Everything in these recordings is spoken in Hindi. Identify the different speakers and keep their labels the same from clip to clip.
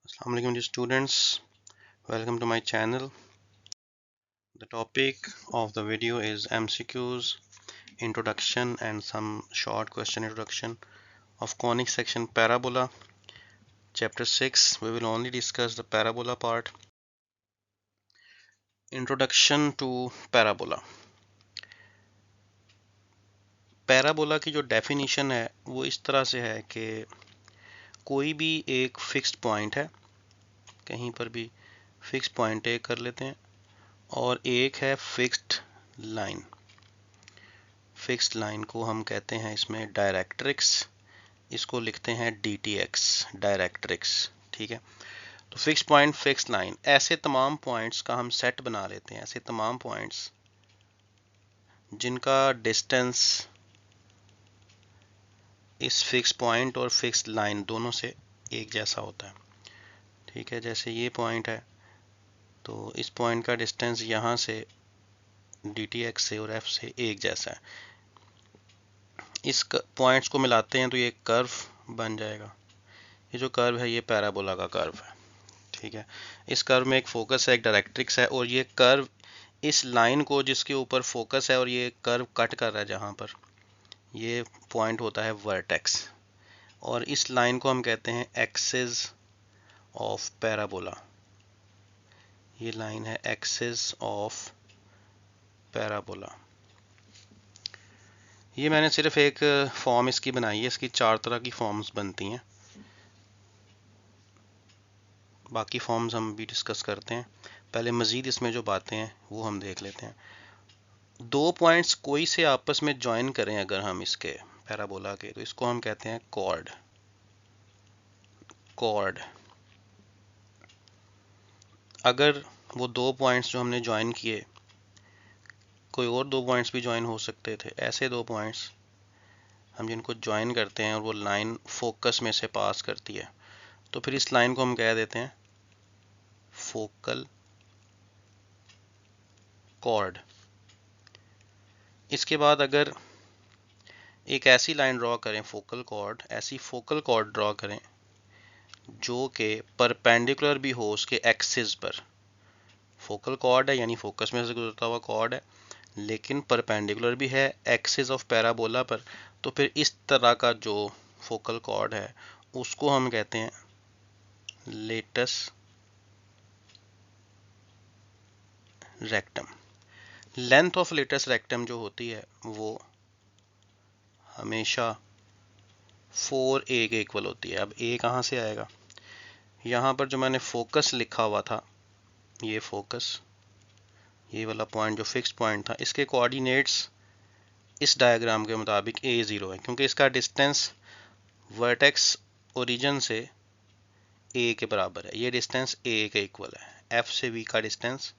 Speaker 1: Assalamu alaikum dear students, welcome to my channel. The topic of the video is MCQs, introduction and some short question introduction of conic section parabola. Chapter 6, we will only discuss the parabola part. Introduction to parabola. Parabola की जो डेफिनेशन है वो इस तरह से है कि कोई भी एक फिक्स्ड पॉइंट है, कहीं पर भी फिक्स पॉइंट ए कर लेते हैं, और एक है फिक्स्ड लाइन। फिक्स्ड लाइन को हम कहते हैं इसमें डायरेक्ट्रिक्स, इसको लिखते हैं DTX, डायरेक्ट्रिक्स। ठीक है, तो फिक्स पॉइंट, फिक्स लाइन, ऐसे तमाम पॉइंट्स का हम सेट बना लेते हैं। ऐसे तमाम पॉइंट्स जिनका डिस्टेंस इस फिक्स पॉइंट और फिक्स लाइन दोनों से एक जैसा होता है। ठीक है, जैसे ये पॉइंट है तो इस पॉइंट का डिस्टेंस यहाँ से DTX से और F से एक जैसा है। इस पॉइंट्स को मिलाते हैं तो ये कर्व बन जाएगा। ये जो कर्व है ये पैराबोला का कर्व है। ठीक है, इस कर्व में एक फोकस है, एक डायरेक्ट्रिक्स है, और ये कर्व इस लाइन को जिसके ऊपर फोकस है और ये कर्व कट कर रहा है, जहाँ पर ये पॉइंट होता है वर्टेक्स, और इस लाइन को हम कहते हैं एक्सिस ऑफ पैराबोला। ये लाइन है एक्सिस ऑफ पैराबोला। ये मैंने सिर्फ एक फॉर्म इसकी बनाई है, इसकी 4 तरह की फॉर्म्स बनती हैं, बाकी फॉर्म्स हम भी डिस्कस करते हैं। पहले मज़ीद इसमें जो बातें हैं वो हम देख लेते हैं। दो पॉइंट्स कोई से आपस में ज्वाइन करें अगर हम इसके पैराबोला के, तो इसको हम कहते हैं कॉर्ड। कॉर्ड। अगर वो दो पॉइंट्स जो हमने ज्वाइन किए, कोई और दो पॉइंट्स भी ज्वाइन हो सकते थे, ऐसे दो पॉइंट्स हम जिनको ज्वाइन करते हैं और वो लाइन फोकस में से पास करती है, तो फिर इस लाइन को हम कह देते हैं फोकल कॉर्ड। इसके बाद अगर एक ऐसी लाइन ड्रॉ करें, फोकल कॉर्ड, ऐसी फोकल कॉर्ड ड्रॉ करें जो कि परपेंडिकुलर भी हो उसके एक्सिस पर। फोकल कॉर्ड है यानी फोकस में से गुजरता हुआ कॉर्ड है, लेकिन परपेंडिकुलर भी है एक्सिस ऑफ पैराबोला पर, तो फिर इस तरह का जो फोकल कॉर्ड है उसको हम कहते हैं latus rectum. Length of latus rectum जो होती है वो हमेशा 4a के इक्वल होती है। अब a कहाँ से आएगा? यहाँ पर जो मैंने फोकस लिखा हुआ था, ये फोकस, ये वाला पॉइंट जो फिक्स पॉइंट था, इसके कोऑर्डिनेट्स इस डायग्राम के मुताबिक a0 है, क्योंकि इसका डिस्टेंस वर्टेक्स ओरिजिन से a के बराबर है। ये डिस्टेंस a के इक्वल है। f से v का डिस्टेंस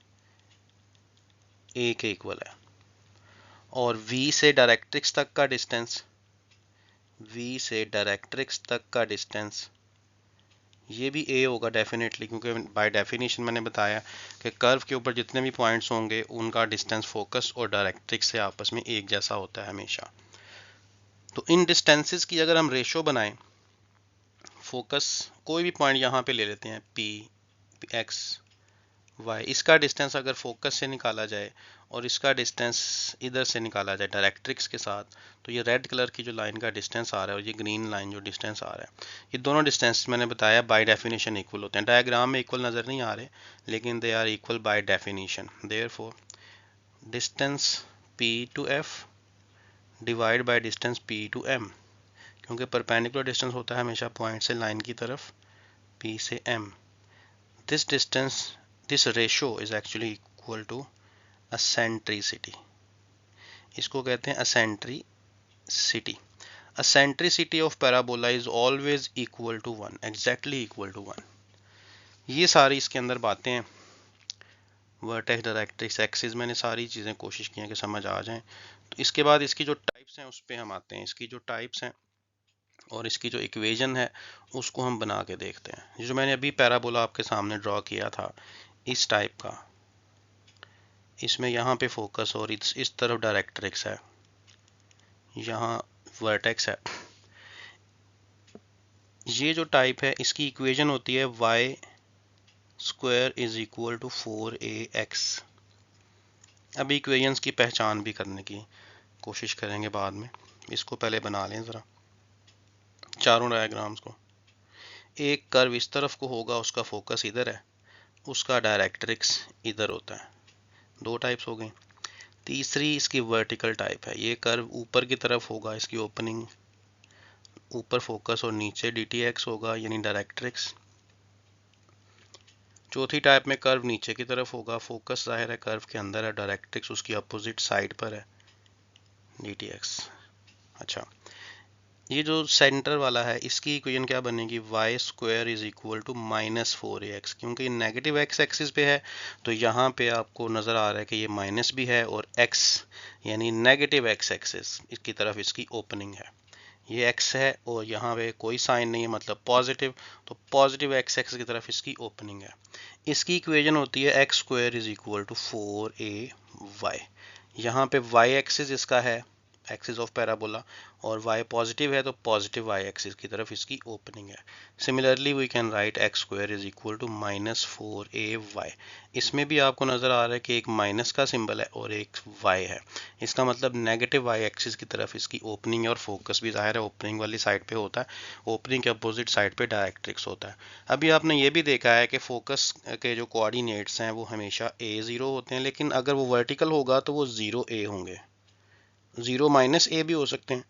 Speaker 1: a के इक्वल है, और v से डायरेक्ट्रिक्स तक का डिस्टेंस, v से डायरेक्ट्रिक्स तक का डिस्टेंस ये भी a होगा डेफिनेटली, क्योंकि बाय डेफिनेशन मैंने बताया कि कर्व के ऊपर जितने भी पॉइंट्स होंगे उनका डिस्टेंस फोकस और डायरेक्ट्रिक्स से आपस में एक जैसा होता है हमेशा। तो इन डिस्टेंसेस की अगर हम रेशो बनाएं, फोकस कोई भी पॉइंट यहाँ पे ले लेते हैं p, x, y, इसका डिस्टेंस अगर फोकस से निकाला जाए और इसका डिस्टेंस इधर से निकाला जाए डायरेक्ट्रिक्स के साथ, तो ये रेड कलर की जो लाइन का डिस्टेंस आ रहा है और ये ग्रीन लाइन जो डिस्टेंस आ रहा है, ये दोनों डिस्टेंस मैंने बताया बाय डेफिनेशन इक्वल होते हैं। डायग्राम में इक्वल नज़र नहीं आ रहे, लेकिन they are equal by definition. Therefore distance p to f divide by distance p to m, क्योंकि परपेंडिकुलर डिस्टेंस होता है हमेशा पॉइंट से लाइन की तरफ p से m। This distance, this ratio is actually equal to eccentricity. इसको कहते हैं eccentricity. Eccentricity of parabola is always equal to 1, exactly equal to 1। ये सारी इसके अंदर बातें हैं, वर्टेक्स, डायरेक्ट्रिक्स, एक्सिस, मैंने सारी चीज़ें कोशिश की हैं कि समझ आ जाएं। तो इसके बाद इसकी जो टाइप्स हैं उस पर हम आते हैं। इसकी जो टाइप्स हैं और इसकी जो इक्वेशन है उसको हम बना के देखते हैं। जो मैंने अभी पैराबोला आपके सामने ड्रॉ किया था इस टाइप का, इसमें यहाँ पे फोकस और इस तरफ डायरेक्ट्रिक्स है, यहाँ वर्टेक्स है, ये जो टाइप है इसकी इक्वेशन होती है y square is equal to 4ax। अब इक्वेशंस की पहचान भी करने की कोशिश करेंगे बाद में, इसको पहले बना लें ज़रा चारों डायग्राम्स को। एक कर्व इस तरफ को होगा, उसका फोकस इधर है, उसका डायरेक्ट्रिक्स इधर होता है। दो टाइप्स हो गई। तीसरी इसकी वर्टिकल टाइप है, ये कर्व ऊपर की तरफ होगा, इसकी ओपनिंग ऊपर फोकस और नीचे DTX होगा यानी डायरेक्ट्रिक्स। चौथी टाइप में कर्व नीचे की तरफ होगा, फोकस जाहिर है कर्व के अंदर है, डायरेक्ट्रिक्स उसकी अपोजिट साइड पर है DTX। अच्छा, ये जो सेंटर वाला है इसकी इक्वेशन क्या बनेगी, y square is equal to -4ax। क्योंकि नेगेटिव x एक्सिस पे है तो यहाँ पे आपको नज़र आ रहा है कि ये माइनस भी है और x यानी नेगेटिव x एक्सिस इसकी तरफ इसकी ओपनिंग है। ये x है और यहाँ पे कोई साइन नहीं है मतलब पॉजिटिव, तो पॉजिटिव x एक्सिस की तरफ इसकी ओपनिंग है। इसकी इक्वेशन होती है x square is equal to 4ay। यहाँ पे y एक्सिस इसका है एक्सिस ऑफ पैराबोला और y पॉजिटिव है तो पॉजिटिव y एक्सिस की तरफ इसकी ओपनिंग है। Similarly we can write x square is equal to -4ay। इसमें भी आपको नज़र आ रहा है कि एक माइनस का सिंबल है और एक y है, इसका मतलब नेगेटिव y एक्सिस की तरफ इसकी ओपनिंग है और फोकस भी जाहिर है ओपनिंग वाली साइड पे होता है, ओपनिंग के अपोजिट साइड पे डायरेक्ट्रिक्स होता है। अभी आपने ये भी देखा है कि फोकस के जो कोऑर्डिनेट्स हैं वो हमेशा a0 होते हैं, लेकिन अगर वो वर्टिकल होगा तो वो 0a होंगे, 0 - a भी हो सकते हैं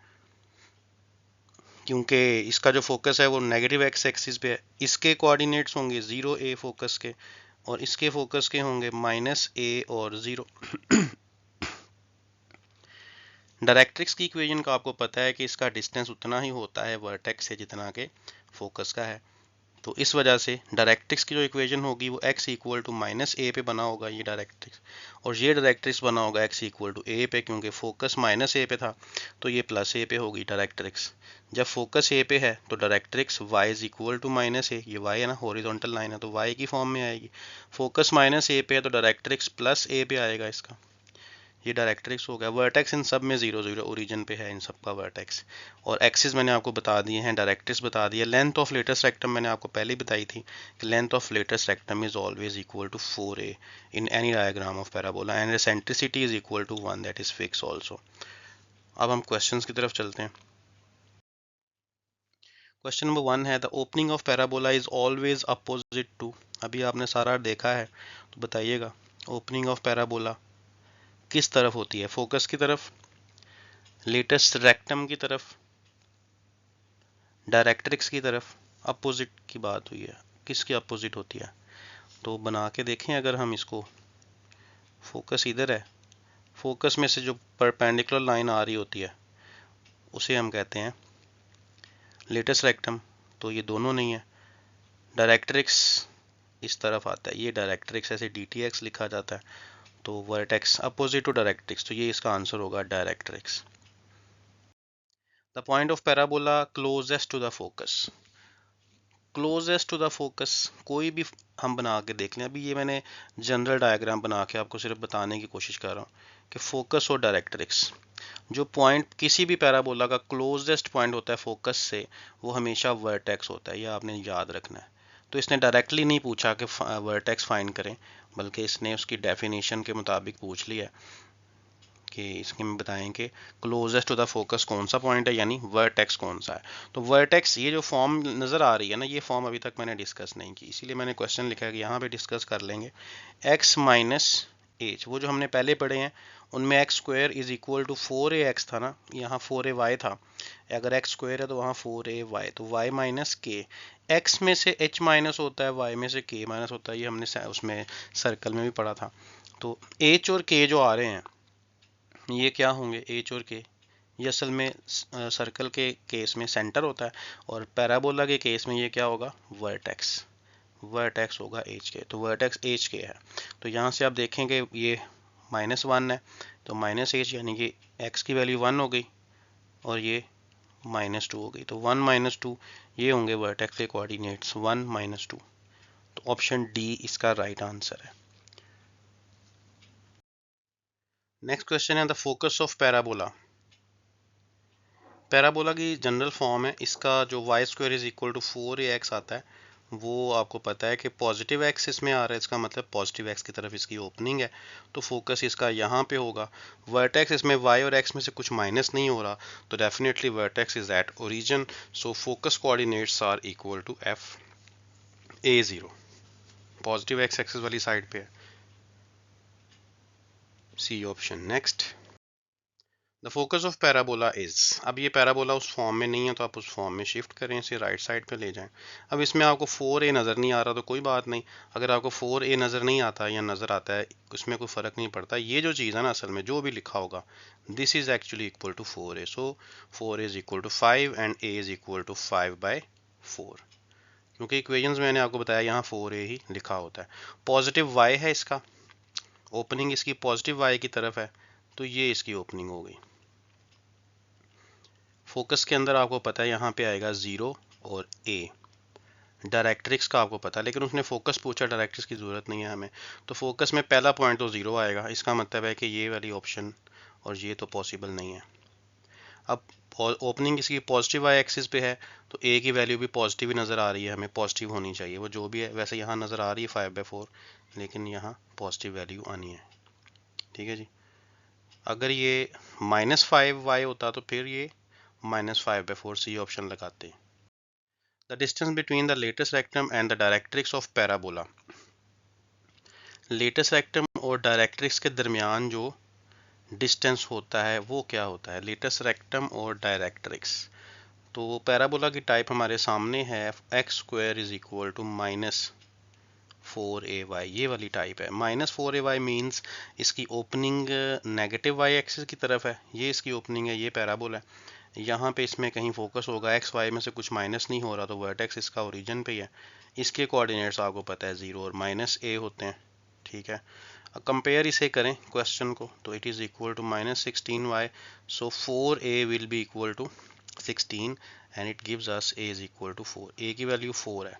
Speaker 1: क्योंकि इसका जो फोकस है वो नेगेटिव x एक्सिस पे है। इसके कोऑर्डिनेट्स होंगे 0a फोकस के और इसके फोकस के होंगे -a और 0। डायरेक्ट्रिक्स की इक्वेशन का आपको पता है कि इसका डिस्टेंस उतना ही होता है वर्टेक्स से जितना के फोकस का है, तो इस वजह से डायरेक्ट्रिक्स की जो इक्वेशन होगी वो x इक्वल टू -a पे बना होगा ये डायरेक्ट्रिक्स, और ये डायरेक्ट्रिक्स बना होगा x इक्वल टू a पे, क्योंकि फोकस -a पे था तो ये +a पे होगी डायरेक्ट्रिक्स। जब फोकस a पे है तो directrix y is equal to -a, ये y है ना, हॉरिजॉन्टल लाइन है तो y की फॉर्म में आएगी। फोकस -a पे है तो डायरेक्ट्रिक्स +a पे आएगा इसका, ये डायरेक्ट्रिक्स हो गया। वर्टेक्स इन सब में 0 0 ओरिजिन पे है इन सब का वर्टेक्स, और एक्सिस मैंने आपको बता दिए हैं, डायरेक्ट्रिक्स बता दिया। लेंथ ऑफ लेटेस्ट रेक्टम मैंने आपको पहले ही बताई थी कि length of latest rectum is always equal to 4a in any diagram of parabola and eccentricity is equal to 1 that is fix also. अब हम क्वेश्चंस की तरफ चलते हैं। क्वेश्चन नंबर 1 है the opening of parabola is always opposite to. अभी आपने सारा देखा है तो बताइएगा ओपनिंग ऑफ पैराबोला किस तरफ होती है, फोकस की तरफ, लेटेस्ट रेक्टम की तरफ, डायरेक्ट्रिक्स की तरफ। अपोजिट की बात हुई है, किसके अपोजिट होती है, तो बना के देखें। अगर हम इसको, फोकस इधर है, फोकस में से जो परपेंडिकुलर लाइन आ रही होती है उसे हम कहते हैं लेटेस्ट रेक्टम, तो ये दोनों नहीं है। डायरेक्ट्रिक्स इस तरफ आता है, ये डायरेक्ट्रिक्स ऐसे DTX लिखा जाता है, तो वर्टेक्स अपोजिट टू डायरेक्ट्रिक्स, तो ये इसका आंसर होगा directrix. The point of parabola closest to the focus, closest to the focus कोई भी हम बना के देख लें। अभी ये मैंने जनरल डायग्राम बना के आपको सिर्फ बताने की कोशिश कर रहा हूँ कि फोकस और डायरेक्ट्रिक्स, जो पॉइंट किसी भी पैराबोला का क्लोजेस्ट पॉइंट होता है फोकस से वो हमेशा वर्टेक्स होता है, ये आपने याद रखना है। तो इसने डायरेक्टली नहीं पूछा कि वर्टेक्स फाइंड करें, बल्कि इसने उसकी डेफिनेशन के मुताबिक पूछ लिया कि इसके में बताएं कि क्लोजेस्ट टू द फोकस कौन सा पॉइंट है, यानी वर्टेक्स कौन सा है। तो वर्टेक्स ये जो फॉर्म नज़र आ रही है ना, ये फॉर्म अभी तक मैंने डिस्कस नहीं की, इसीलिए मैंने क्वेश्चन लिखा है कि यहाँ पे डिस्कस कर लेंगे। x - h वो जो हमने पहले पढ़े हैं उनमें x square is equal to 4ax था ना, यहाँ 4ay था। अगर x स्क्वायर है तो वहाँ 4ay, तो y - k, x में से h माइनस होता है, y में से k माइनस होता है, ये हमने उसमें सर्कल में भी पढ़ा था। तो h और k जो आ रहे हैं ये क्या होंगे, एच और के, ये असल में सर्कल के केस में सेंटर होता है और पैराबोला के केस में ये क्या होगा, वर्टेक्स, वर्टेक्स होगा एच के, तो वर्टेक्स एच के है। तो यहाँ से आप देखेंगे ये -1 है तो -h यानी कि x की वैल्यू 1 हो गई और ये -2 हो गई, तो 1 - 2 ये होंगे वर्टेक्स के कोऑर्डिनेट्स 1 - 2, तो ऑप्शन डी इसका राइट आंसर है। नेक्स्ट क्वेश्चन है the focus of parabola parabola की जनरल फॉर्म है, इसका जो y square is equal to 4ax आता है वो आपको पता है कि पॉजिटिव एक्स इसमें आ रहा है, इसका मतलब पॉजिटिव एक्स की तरफ इसकी ओपनिंग है, तो फोकस इसका यहाँ पे होगा। वर्टेक्स इसमें वाई और एक्स में से कुछ माइनस नहीं हो रहा, तो definitely vertex is at origin, so focus coordinates are equal to f(a)(0). Positive x axis वाली साइड पे है, C option. Next, the focus of parabola is, अब ये पैराबोला उस फॉर्म में नहीं है तो आप उस फॉर्म में शिफ्ट करें, इसे राइट साइड पे ले जाएं। अब इसमें आपको 4a नज़र नहीं आ रहा तो कोई बात नहीं, अगर आपको 4a नज़र नहीं आता या नज़र आता है उसमें कोई फ़र्क नहीं पड़ता, ये जो चीज़ है ना असल में जो भी लिखा होगा this is actually equal to 4a, so 4a is equal to 5 and a is equal to 5/4, क्योंकि इक्वेशंस मैंने आपको बताया यहाँ 4a ही लिखा होता है। पॉजिटिव y है इसका, ओपनिंग इसकी पॉजिटिव y की तरफ है, तो ये इसकी ओपनिंग हो गई। फोकस के अंदर आपको पता है यहाँ पे आएगा 0 और a, डायरेक्ट्रिक्स का आपको पता है, लेकिन उसने फोकस पूछा, डायरेक्ट्रिक्स की ज़रूरत नहीं है हमें, तो फोकस में पहला पॉइंट तो 0 आएगा, इसका मतलब है कि ये वाली ऑप्शन और ये तो पॉसिबल नहीं है। अब ओपनिंग इसकी पॉजिटिव वाई एक्सिस पे है तो a की वैल्यू भी पॉजिटिव ही नज़र आ रही है, हमें पॉजिटिव होनी चाहिए, वो जो भी है, वैसे यहाँ नज़र आ रही है 5/4, लेकिन यहाँ पॉजिटिव वैल्यू आनी है, ठीक है जी। अगर ये -5y होता तो फिर ये -5/4, सी ऑप्शन लगाते। The distance between the latus rectum and the directrix of parabola, latus rectum और डायरेक्ट्रिक्स के दरमियान जो डिस्टेंस होता है वो क्या होता है, लेटेस्ट रेक्टम और डायरेक्ट्रिक्स। तो पैराबोला की टाइप हमारे सामने है, x² is equal to -4ay, ये वाली टाइप है। -4ay मीन्स इसकी ओपनिंग नेगेटिव y एक्सिस की तरफ है, ये इसकी ओपनिंग है, ये पैराबोला है। यहाँ पे इसमें कहीं फोकस होगा, एक्स वाई में से कुछ माइनस नहीं हो रहा, तो वर्टेक्स इसका ओरिजिन पे ही है। इसके कोऑर्डिनेट्स आपको पता है 0 और -a होते हैं, ठीक है। कंपेयर इसे करें क्वेश्चन को, तो it is equal to -16y, so 4a will be equal to 16 and it gives us a is equal to 4, a की वैल्यू 4 है,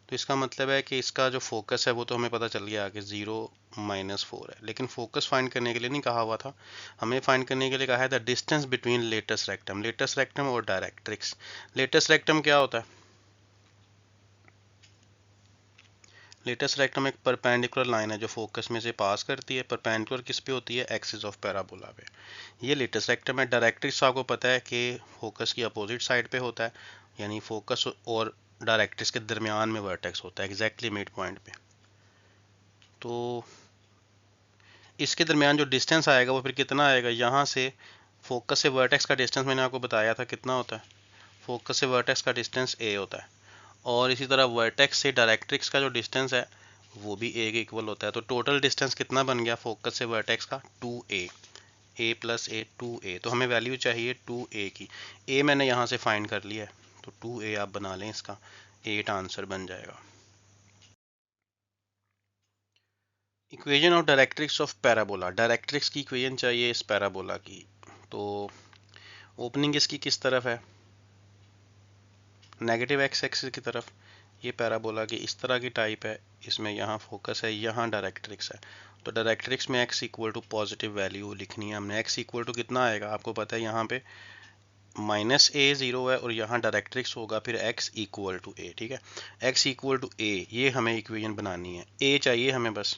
Speaker 1: तो इसका मतलब है कि इसका जो फोकस है वो तो हमें पता चल गया कि 0 -4 है, लेकिन फोकस फाइंड करने के लिए नहीं कहा हुआ था, हमें फाइंड करने के लिए कहा है the distance between latus rectum और डायरेक्ट्रिक्स। लेटेस्ट रेक्टम क्या होता है, लेटेस्ट रेक्टम एक परपेंडिकुलर लाइन है जो फोकस में से पास करती है, परपेंडिकुलर किस पे होती है, एक्सिस ऑफ पैराबोला पे, ये लेटेस्ट रेक्टम है। डायरेक्ट्रिक्स आपको पता है कि फोकस की अपोजिट साइड पे होता है, यानी फोकस और डायरेक्ट्रिक्स के दरमियान में वर्टेक्स होता है, एग्जैक्टली मिड पॉइंट पे। तो इसके दरमियान जो डिस्टेंस आएगा वो फिर कितना आएगा, यहाँ से फोकस से वर्टेक्स का डिस्टेंस मैंने आपको बताया था कितना होता है, फोकस से वर्टेक्स का डिस्टेंस a होता है, और इसी तरह वर्टेक्स से डायरेक्ट्रिक्स का जो डिस्टेंस है वो भी a के इक्वल होता है। तो टोटल डिस्टेंस कितना बन गया फोकस से वर्टेक्स का, 2a, a + a 2a, तो हमें वैल्यू चाहिए 2a की, a मैंने यहाँ से फाइंड कर लिया है, तो 2a आप बना लें, इसका 8 आंसर बन जाएगा। Equation of directrix of parabola, directrix की इक्वेशन चाहिए इस पैराबोला की, तो ओपनिंग इसकी किस तरफ है, नेगेटिव एक्स एक्सिस की तरफ, ये पैराबोला की इस तरह की टाइप है, इसमें यहाँ फोकस है, यहाँ डायरेक्ट्रिक्स है, तो डायरेक्ट्रिक्स में x equal to positive value लिखनी है हमने, x इक्वल टू कितना आएगा आपको पता है, यहाँ पे -a 0 है और यहाँ डायरेक्ट्रिक्स होगा फिर x इक्वल टू a, ठीक है, x इक्वल टू a, ये हमें इक्वेशन बनानी है, a चाहिए हमें बस।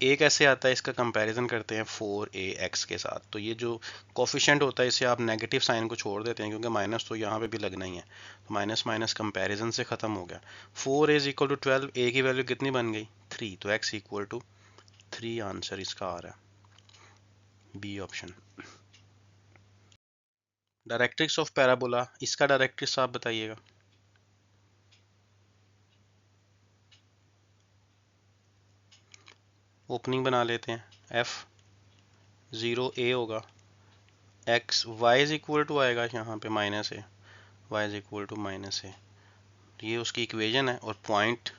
Speaker 1: a कैसे आता है, इसका कंपैरिजन करते हैं 4ax के साथ, तो ये जो कोफिशिएंट होता है इसे आप नेगेटिव साइन को छोड़ देते हैं क्योंकि माइनस तो यहाँ पे भी लगना ही है, तो माइनस माइनस कंपैरिजन से ख़त्म हो गया। 4a is equal to 12, a की वैल्यू कितनी बन गई 3, तो x इक्वल टू 3 आंसर इसका आ रहा है, B option. Directrix of parabola, इसका डायरेक्ट्रिक्स आप बताइएगा। ओपनिंग बना लेते हैं, f(0a) होगा, x y is equal to आएगा यहाँ पे -a, y is equal to -a, ये उसकी इक्वेशन है, और पॉइंट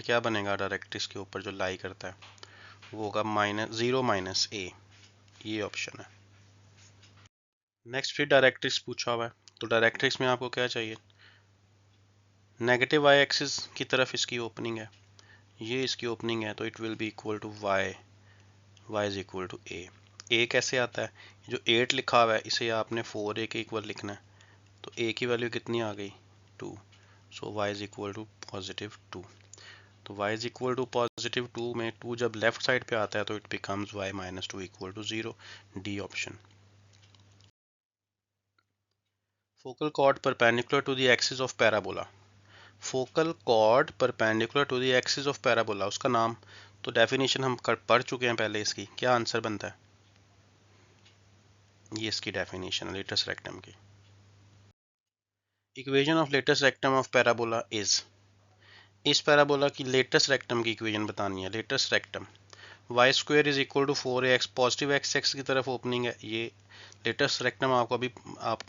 Speaker 1: क्या बनेगा डायरेक्ट्रिक्स के ऊपर जो लाई करता है वो होगा -0 -a, ये ऑप्शन है। नेक्स्ट फिर डायरेक्ट्रिक्स पूछा हुआ है, तो डायरेक्ट्रिक्स में आपको क्या चाहिए, नेगेटिव y एक्सिस की तरफ इसकी ओपनिंग है, ये इसकी ओपनिंग है, तो it will be equal to y is equal to a, a कैसे आता है, जो 8 लिखा हुआ है इसे आपने 4a के इक्वल लिखना है, तो a की वैल्यू कितनी आ गई 2, so y is equal to positive 2। तो y is equal to positive 2 में 2 जब लेफ्ट साइड पे आता है तो it becomes y minus 2 equal to 0, D option. Focal chord perpendicular to the axis of parabola, focal chord perpendicular to the axis of parabola, उसका नाम तो डेफिनेशन हम पढ़ चुके हैं पहले, इसकी क्या आंसर बनता है, ये इसकी डेफिनेशन है लेटस रेक्टम की। Equation of latus rectum of parabola is, इस पैराबोला की लेटेस्ट रेक्टम की इक्वेशन बतानी है। Latus rectum y square is equal to 4ax, positive x की तरफ ओपनिंग है। ये लेटेस्ट रेक्टम आपको अभी आप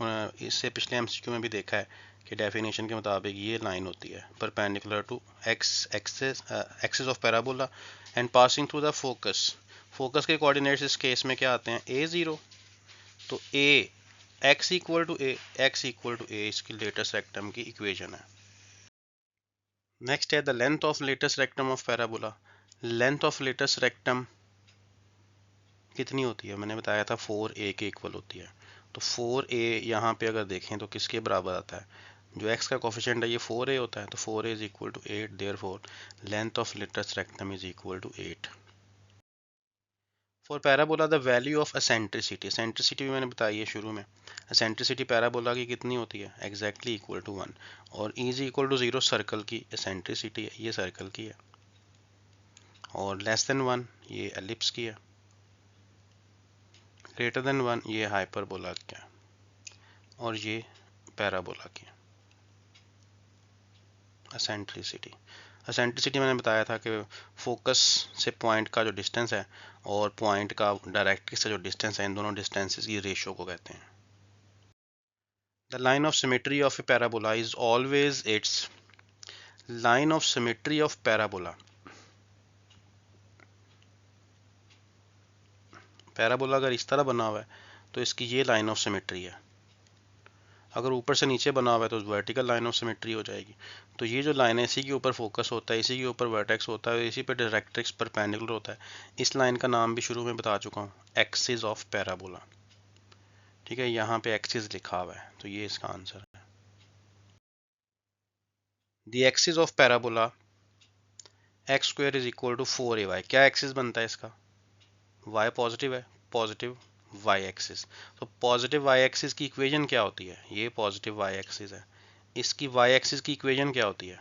Speaker 1: इससे पिछले एमसीक्यू में भी देखा है कि डेफिनेशन के मुताबिक ये लाइन होती है perpendicular to axis of parabola and passing through the focus. Focus के कोऑर्डिनेट्स इस केस में क्या आते हैं, a0, तो x इक्वल टू a इसकी लेटेस्ट रेक्टम की इक्वेशन है। नेक्स्ट है the length of latest rectum of parabola. Length of latest rectum कितनी होती है, मैंने बताया था 4a के इक्वल होती है। तो 4a यहाँ पे अगर देखें तो किसके बराबर आता है, जो x का कोफिशिएंट है ये 4a होता है, तो 4a is equal to 8, therefore length of latest rectum is equal to 8। For parabola the value of eccentricity, eccentricity भी मैंने बताई है शुरू में, एसेंट्रिसिटी पैराबोला की कितनी होती है, एग्जैक्टली इक्वल टू 1, और e is equal to 0 circle की एसेंट्रिसिटी है, ये सर्कल की है, और लेस देन 1 ये एलिप्स की है, ग्रेटर देन 1 ये हाइपरबोला की है, और ये पैराबोला की है। एसेंट्रिसिटी, एसेंट्रिसिटी मैंने बताया था कि फोकस से पॉइंट का जो डिस्टेंस है और पॉइंट का डायरेक्ट्रिक्स से जो डिस्टेंस है, इन दोनों डिस्टेंसेस की रेशियो को कहते हैं। The line of symmetry of A parabola is always it's, line of symmetry of parabola, parabola अगर इस तरह बना हुआ है तो इसकी ये लाइन ऑफ सिमेट्री है, अगर ऊपर से नीचे बना हुआ है तो वर्टिकल लाइन ऑफ सिमेट्री हो जाएगी। तो ये जो लाइन है इसी के ऊपर फोकस होता है, इसी के ऊपर वर्टेक्स होता है, इसी पे डायरेक्ट्रिक्स परपेंडिकुलर होता है। इस लाइन का नाम भी शुरू में बता चुका हूँ, एक्सिस ऑफ पैराबोला। ठीक है, यहाँ पे एक्सिस लिखा हुआ है तो ये इसका आंसर है। The axis of parabola x square is equal to 4ay, क्या एक्सिस बनता है इसका, y पॉजिटिव है, पॉजिटिव y एक्सिस। तो पॉजिटिव y एक्सिस की इक्वेशन क्या होती है, ये पॉजिटिव y एक्सिस है, इसकी y एक्सिस की इक्वेशन क्या होती है,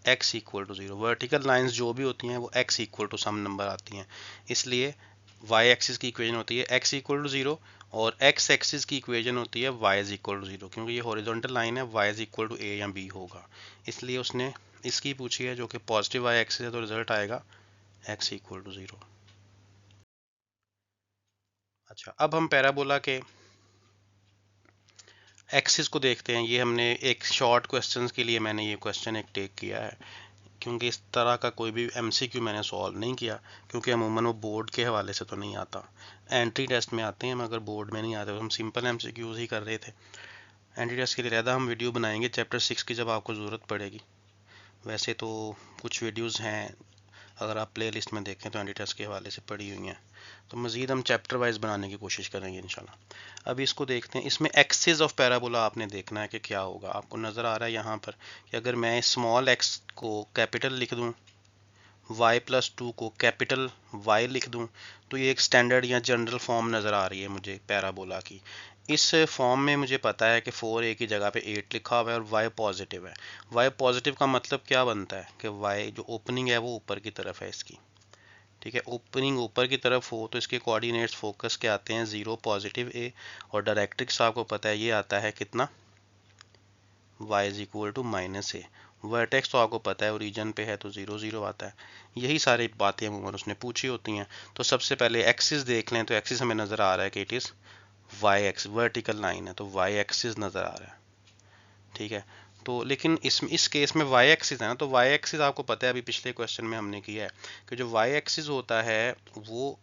Speaker 1: x equal to 0। Vertical lines जो भी होती हैं वो x equal to some number आती हैं, इसलिए y एक्सिस की इक्वेशन होती है x इक्वल टू 0, और x एक्सिस की इक्वेशन होती है y इज इक्वल टू 0, क्योंकि ये हॉरिजॉन्टल लाइन है, y is equal to a या b होगा, इसलिए उसने इसकी पूछी है जो कि पॉजिटिव y एक्सिस है, तो रिजल्ट आएगा x इक्वल टू 0। अच्छा, अब हम पैराबोला के एक्सिस को देखते हैं। ये हमने एक शॉर्ट क्वेश्चंस के लिए मैंने ये क्वेश्चन एक टेक किया है, क्योंकि इस तरह का कोई भी एमसीक्यू मैंने सॉल्व नहीं किया, क्योंकि अमूमन वो बोर्ड के हवाले से तो नहीं आता, एंट्री टेस्ट में आते हैं मगर बोर्ड में नहीं आते, तो हम सिंपल एमसीक्यूज ही कर रहे थे। एंट्री टेस्ट के लिए ज़्यादा हम वीडियो बनाएंगे चैप्टर 6 की जब आपको ज़रूरत पड़ेगी। वैसे तो कुछ वीडियोज़ हैं, अगर आप प्ले लिस्ट में देखें तो एंट्री टेस्ट के हवाले से पड़ी हुई हैं, तो मज़ीद हम चैप्टर वाइज बनाने की कोशिश करेंगे इंशाल्लाह। अभी इसको देखते हैं। इसमें एक्सिस ऑफ पैराबोला आपने देखना है कि क्या होगा। आपको नज़र आ रहा है यहाँ पर कि अगर मैं स्मॉल एक्स को कैपिटल लिख दूँ, y प्लस 2 को कैपिटल y लिख दूँ, तो ये एक स्टैंडर्ड या जनरल फॉर्म नज़र आ रही है मुझे पैराबोला की। इस फॉर्म में मुझे पता है कि 4a की जगह पे 8 लिखा हुआ है और y पॉजिटिव है। y पॉजिटिव का मतलब क्या बनता है कि y जो ओपनिंग है वो ऊपर की तरफ है इसकी। ठीक है, ओपनिंग ऊपर की तरफ हो तो इसके कोऑर्डिनेट्स फोकस के आते हैं 0 पॉजिटिव a, और डायरेक्ट्रिक्स आपको पता है ये आता है कितना, y is equal to minus a. Vertex तो आपको पता है ओरिजिन पे है तो 0 0 आता है। यही सारी बातें अमूमन उसने पूछी होती हैं। तो सबसे पहले एक्सिस देख लें, तो एक्सिस हमें नज़र आ रहा है कि it is y axis, vertical line है तो y एक्सिस नज़र आ रहा है। ठीक है, तो लेकिन इस केस में y एक्सिस है ना, तो y एक्सिस आपको पता है अभी पिछले क्वेश्चन में हमने किया है कि जो y एक्सिस होता है वो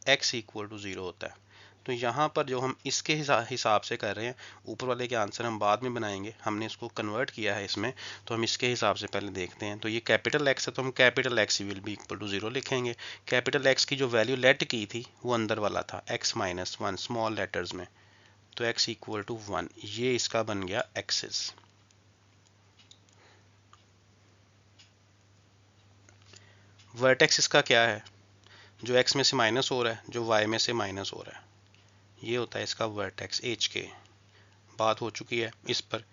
Speaker 1: x इक्वल टू 0 होता है। तो यहाँ पर जो हम इसके हिसाब से कर रहे हैं, ऊपर वाले के आंसर हम बाद में बनाएंगे, हमने इसको कन्वर्ट किया है इसमें, तो हम इसके हिसाब से पहले देखते हैं। तो ये कैपिटल एक्स है, तो हम capital x will be equal to 0 लिखेंगे। कैपिटल एक्स की जो वैल्यू लेट की थी वो अंदर वाला था x माइनस 1 स्मॉल लेटर्स में, तो x इक्वल टू 1, ये इसका बन गया एक्सिस। वर्टेक्स इसका क्या है, जो x में से माइनस हो रहा है, जो y में से माइनस हो रहा है, ये होता है इसका वर्टेक्स एच के। बात हो चुकी है इस पर।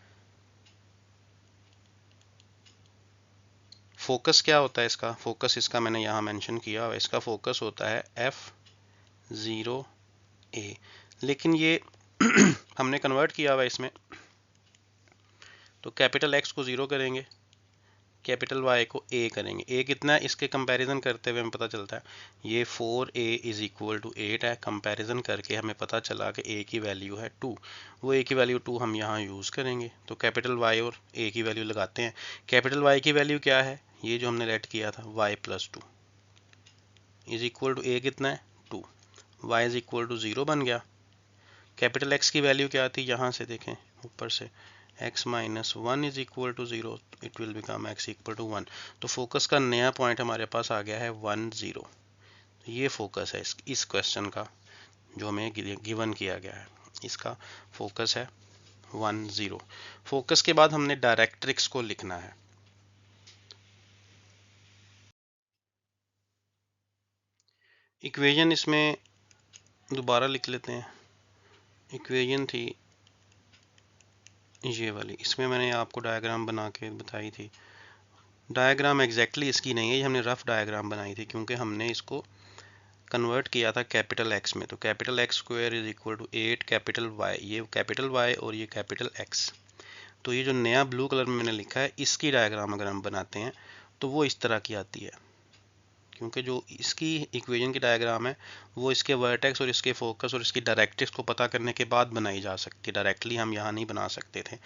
Speaker 1: फोकस क्या होता है इसका, फोकस इसका मैंने यहाँ मेंशन किया हुआ, इसका फोकस होता है F0a, लेकिन ये हमने कन्वर्ट किया हुआ इसमें, तो कैपिटल एक्स को 0 करेंगे, कैपिटल वाई को a करेंगे। a कितना है, इसके कंपैरिजन करते हुए हमें पता चलता है ये 4a इज इक्वल टू 8 है। कंपैरिजन करके हमें पता चला कि a की वैल्यू है 2, वो a की वैल्यू 2 हम यहाँ यूज़ करेंगे। तो कैपिटल y और a की वैल्यू लगाते हैं। कैपिटल y की वैल्यू क्या है, ये जो हमने लेट किया था y plus 2 is equal to a कितना है 2, y इज इक्वल टू 0 बन गया। कैपिटल x की वैल्यू क्या थी, यहाँ से देखें ऊपर से x minus 1 is equal to 0, it will become x equal to 1। तो फोकस का नया पॉइंट हमारे पास आ गया है 1 0। ये फोकस है इस क्वेश्चन का जो हमें गिवन किया गया है, इसका फोकस है 1 0। फोकस के बाद हमने डायरेक्ट्रिक्स को लिखना है। इक्वेशन इसमें दोबारा लिख लेते हैं। इक्वेशन थी ये वाली, इसमें मैंने आपको डायग्राम बना के बताई थी। डायग्राम एग्जैक्टली इसकी नहीं है, ये हमने रफ डायग्राम बनाई थी क्योंकि हमने इसको कन्वर्ट किया था कैपिटल एक्स में। तो capital x square is equal to 8 capital y, ये कैपिटल वाई और ये कैपिटल एक्स। तो ये जो नया ब्लू कलर में मैंने लिखा है, इसकी डायग्राम अगर हम बनाते हैं तो वो इस तरह की आती है, क्योंकि जो इसकी इक्वेशन की डायग्राम है वो इसके वर्टेक्स और इसके फोकस और इसकी डायरेक्ट्रिक्स को पता करने के बाद बनाई जा सकती है, डायरेक्टली हम यहाँ नहीं बना सकते थे।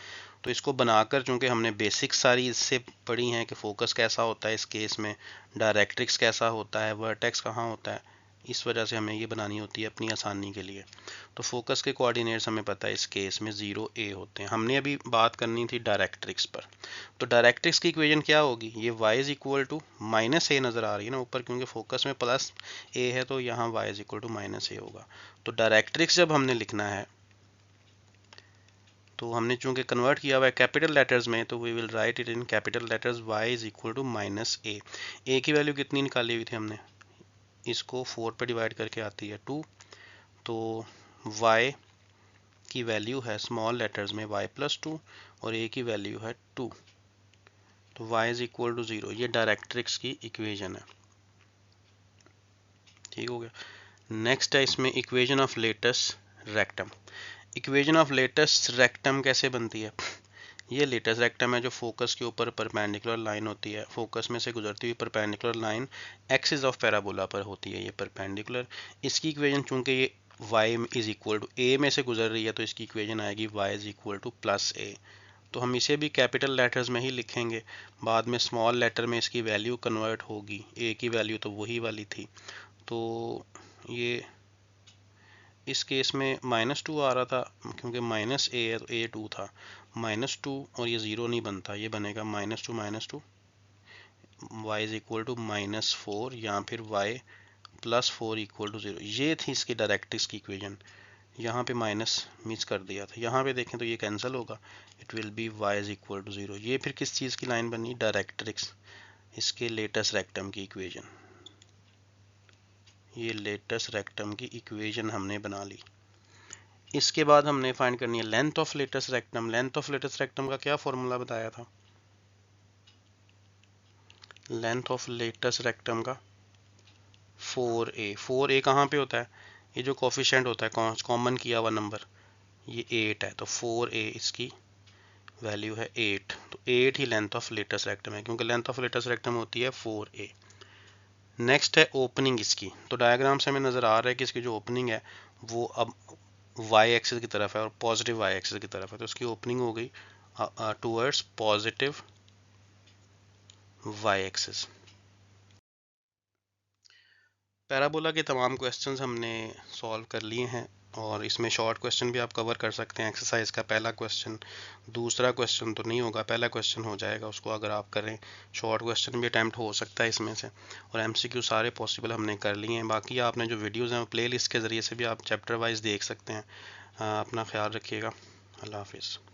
Speaker 1: तो इसको बनाकर, चूँकि हमने बेसिक्स सारी इससे पढ़ी हैं कि फोकस कैसा होता है इस केस में, डायरेक्ट्रिक्स कैसा होता है, वर्टेक्स कहाँ होता है, इस वजह से हमें ये बनानी होती है अपनी आसानी के लिए। तो फोकस के कोऑर्डिनेट्स हमें पता है इस केस में 0a होते हैं। हमने अभी बात करनी थी डायरेक्ट्रिक्स पर। तो डायरेक्ट्रिक्स की इक्वेशन क्या होगी, ये y is equal to minus a नज़र आ रही है ना ऊपर, क्योंकि फोकस में प्लस a है तो यहाँ y is equal to minus a होगा। तो डायरेक्ट्रिक्स जब हमने लिखना है तो हमने चूंकि कन्वर्ट किया हुआ है कैपिटल लेटर्स में, तो we will write it in capital letters y is equal to minus a की वैल्यू कितनी निकाली हुई थी हमने, इसको 4 पे डिवाइड करके आती है 2, तो y की वैल्यू है स्मॉल लेटर्स में y प्लस 2 और a की वैल्यू है 2, तो y इज इक्वल टू 0। ये डायरेक्ट्रिक्स की इक्वेशन है, ठीक हो गया। नेक्स्ट है इसमें equation of latus rectum. Equation of latus rectum कैसे बनती है, ये लेटस रेक्टम है जो फोकस के ऊपर परपेंडिकुलर लाइन होती है, फोकस में से गुजरती हुई perpendicular line axis of parabola पर होती है, ये परपेंडिकुलर। इसकी इक्वेशन चूंकि ये y is equal to a में से गुजर रही है, तो इसकी इक्वेशन आएगी y is equal two plus a। तो हम इसे भी कैपिटल लेटर्स में ही लिखेंगे, बाद में स्मॉल लेटर में इसकी वैल्यू कन्वर्ट होगी, a की वैल्यू तो वही वाली थी। तो ये इस केस में -2 आ रहा था, क्योंकि माइनस ए है तो a 2 था, -2 और ये 0 नहीं बनता, ये बनेगा -2 y इज इक्वल टू -4 या फिर y प्लस 4 इक्वल टू 0। ये थी इसकी डायरेक्ट्रिक्स की इक्वेशन। यहाँ पे माइनस मिस कर दिया था, यहाँ पे देखें तो ये कैंसिल होगा, it will be y is equal to 0। ये फिर किस चीज़ की लाइन बनी, डायरेक्ट्रिक्स, इसके लेटस रेक्टम की इक्वेशन। ये लेटस रेक्टम की इक्वेशन हमने बना ली। इसके बाद हमने फाइंड करनी है length of latus rectum. Length of latus rectum का क्या फॉर्मूला बताया था, लेंथ ऑफ लेटस रेक्टम का 4a। 4a कहाँ पे होता है, ये जो कोफिशिएंट होता है कॉमन किया हुआ नंबर, ये 8 है, तो 4a इसकी वैल्यू है 8, तो 8 ही लेंथ ऑफ लेटस रेक्टम है, क्योंकि लेंथ ऑफ लेटस रेक्टम होती है 4a। नेक्स्ट है ओपनिंग इसकी। तो डायग्राम से हमें नज़र आ रहा है कि इसकी जो ओपनिंग है वो अब y एक्सिस की तरफ है और पॉजिटिव y एक्सिस की तरफ है, तो इसकी ओपनिंग हो गई towards positive y axis. Parabola के तमाम क्वेश्चंस हमने सॉल्व कर लिए हैं। और इसमें शॉर्ट क्वेश्चन भी आप कवर कर सकते हैं। एक्सरसाइज का पहला क्वेश्चन, दूसरा क्वेश्चन तो नहीं होगा, पहला क्वेश्चन हो जाएगा उसको अगर आप करें। शॉर्ट क्वेश्चन भी अटैम्प्ट हो सकता है इसमें से, और एमसीक्यू सारे पॉसिबल हमने कर लिए हैं। बाकी आपने जो वीडियोज़ हैं प्ले लिस्ट के ज़रिए से भी आप चैप्टर वाइज देख सकते हैं। अपना ख्याल रखिएगा। अल्लाह हाफिज़।